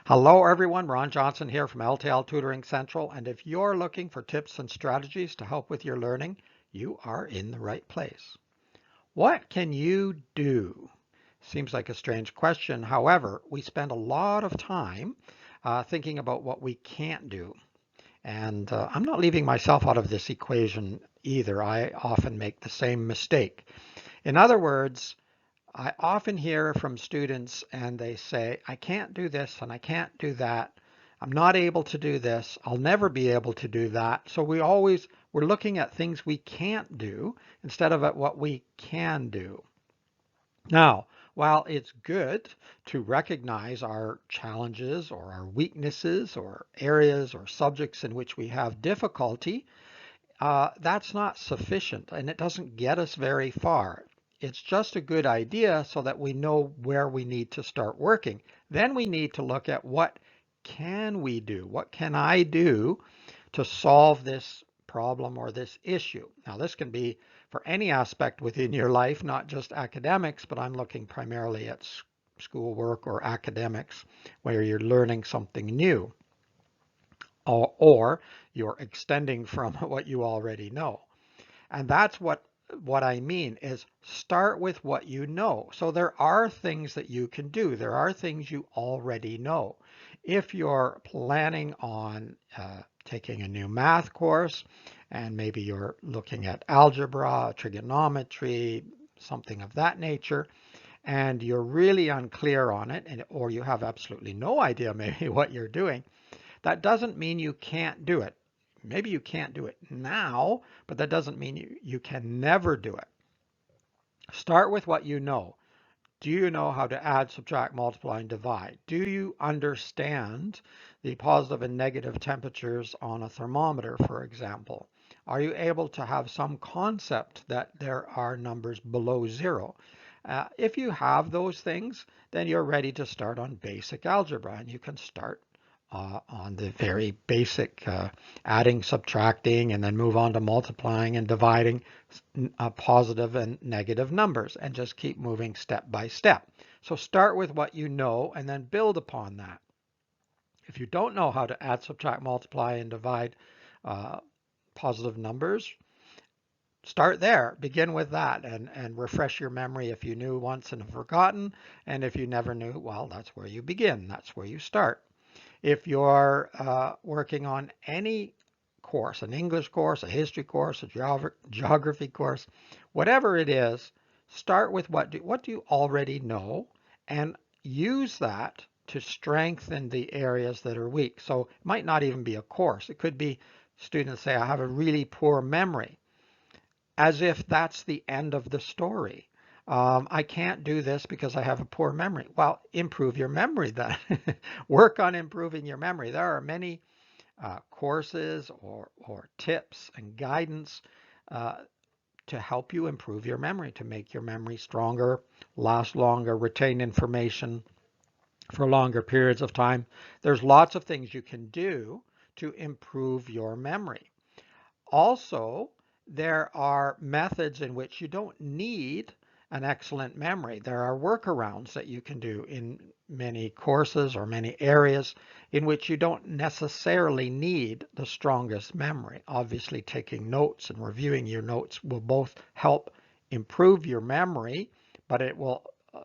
Hello everyone, Ron Johnson here from L.T.L Tutoring Central, and if you're looking for tips and strategies to help with your learning, you are in the right place. What can you do? Seems like a strange question. However, we spend a lot of time thinking about what we can't do. And I'm not leaving myself out of this equation either. I often make the same mistake. In other words, I often hear from students and they say, I can't do this and I can't do that. I'm not able to do this. I'll never be able to do that. So we're looking at things we can't do instead of at what we can do. Now, while it's good to recognize our challenges or our weaknesses or areas or subjects in which we have difficulty, that's not sufficient and it doesn't get us very far. It's just a good idea so that we know where we need to start working. Then we need to look at what can we do? What can I do to solve this problem or this issue? Now, this can be for any aspect within your life, not just academics, but I'm looking primarily at schoolwork or academics where you're learning something new or you're extending from what you already know. And that's what I mean is start with what you know. So there are things that you can do. There are things you already know. If you're planning on taking a new math course and maybe you're looking at algebra, trigonometry, something of that nature, and you're really unclear on it, or you have absolutely no idea maybe what you're doing, that doesn't mean you can't do it. Maybe you can't do it now, but that doesn't mean you can never do it. Start with what you know. Do you know how to add, subtract, multiply, and divide? Do you understand the positive and negative temperatures on a thermometer, for example? Are you able to have some concept that there are numbers below zero? If you have those things, then you're ready to start on basic algebra, and you can start on the very basic adding, subtracting, and then move on to multiplying and dividing positive and negative numbers and just keep moving step by step. So start with what you know and then build upon that. If you don't know how to add, subtract, multiply, and divide uh, positive numbers, start there. Begin with that and refresh your memory if you knew once and have forgotten. And if you never knew, well, that's where you begin. That's where you start. If you're working on any course, an English course, a history course, a geography course, whatever it is, start with what do you already know and use that to strengthen the areas that are weak. So it might not even be a course. It could be students say, I have a really poor memory, as if that's the end of the story. I can't do this because I have a poor memory. Well, improve your memory then. Work on improving your memory. There are many courses or tips and guidance uh, to help you improve your memory, to make your memory stronger, last longer, retain information for longer periods of time. There's lots of things you can do to improve your memory. Also, there are methods in which you don't need an excellent memory. There are workarounds that you can do in many courses or many areas in which you don't necessarily need the strongest memory. Obviously, taking notes and reviewing your notes will both help improve your memory, but it will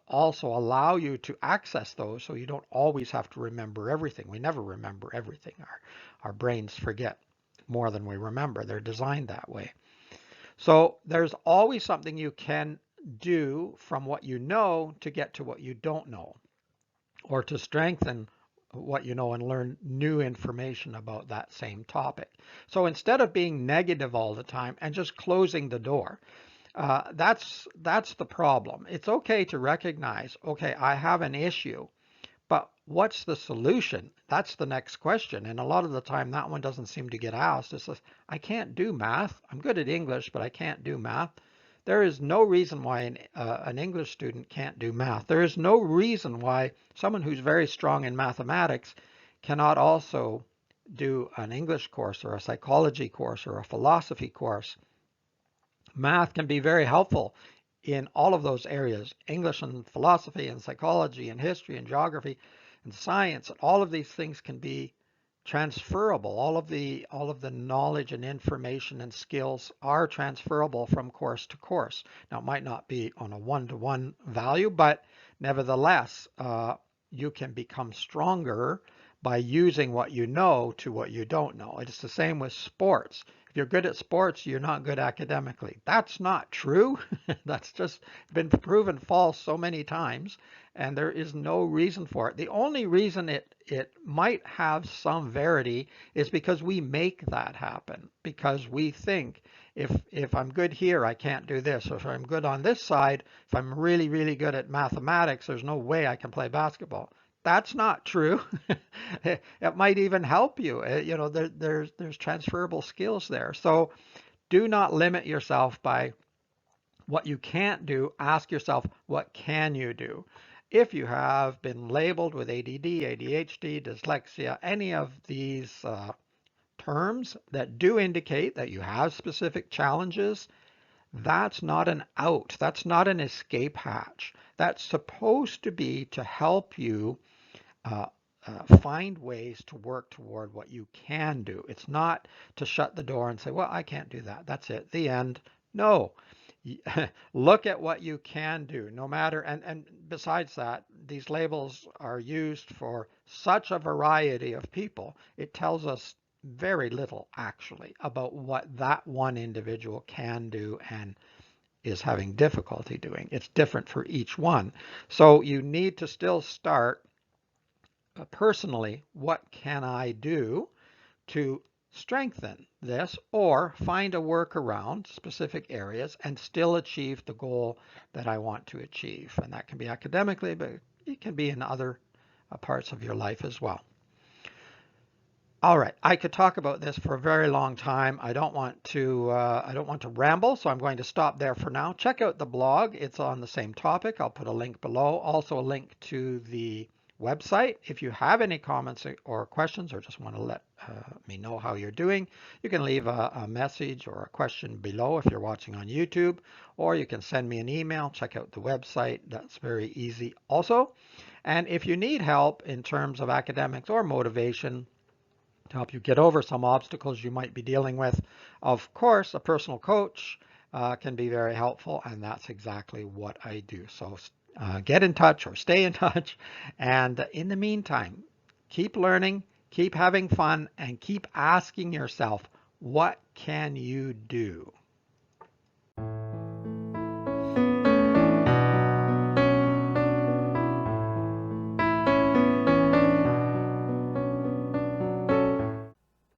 also allow you to access those so you don't always have to remember everything. We never remember everything. Our brains forget more than we remember. They're designed that way. So there's always something you can do from what you know to get to what you don't know, or to strengthen what you know and learn new information about that same topic. So instead of being negative all the time and just closing the door, that's the problem. It's okay to recognize, okay, I have an issue, but what's the solution? That's the next question. And a lot of the time that one doesn't seem to get asked. It says, I can't do math. I'm good at English, but I can't do math. There is no reason why an English student can't do math. There is no reason why someone who's very strong in mathematics cannot also do an English course or a psychology course or a philosophy course. Math can be very helpful in all of those areas, English and philosophy and psychology and history and geography. and science, and all of these things can be transferable. All of the knowledge and information and skills are transferable from course to course. Now, it might not be on a one-to-one value, but nevertheless, you can become stronger by using what you know to what you don't know. It's the same with sports. If you're good at sports, you're not good academically. That's not true. That's just been proven false so many times, and there is no reason for it. The only reason it might have some verity is because we make that happen, because we think if I'm good here, I can't do this. Or if I'm good on this side, if I'm really, really good at mathematics, there's no way I can play basketball. That's not true. It might even help you. There's transferable skills there. So do not limit yourself by what you can't do. Ask yourself, what can you do? If you have been labeled with ADD, ADHD, dyslexia, any of these terms that do indicate that you have specific challenges, that's not an out. That's not an escape hatch. That's supposed to be to help you uh, find ways to work toward what you can do. It's not to shut the door and say, well, I can't do that. That's it. The end. No. Look at what you can do, no matter, and besides that, these labels are used for such a variety of people. It tells us very little, actually, about what that one individual can do and is having difficulty doing. It's different for each one. So you need to still start personally, what can I do to strengthen this or find a workaround specific areas and still achieve the goal that I want to achieve? And that can be academically, but it can be in other parts of your life as well. All right, I could talk about this for a very long time. I don't want to ramble, so I'm going to stop there for now. Check out the blog. It's on the same topic. I'll put a link below. Also a link to the website. If you have any comments or questions or just want to let me know how you're doing, you can leave a message or a question below if you're watching on YouTube, or you can send me an email. Check out the website. That's very easy also. And if you need help in terms of academics or motivation, to help you get over some obstacles you might be dealing with, of course, a personal coach can be very helpful, and that's exactly what I do. So get in touch or stay in touch. And in the meantime, keep learning, keep having fun, and keep asking yourself, what can you do?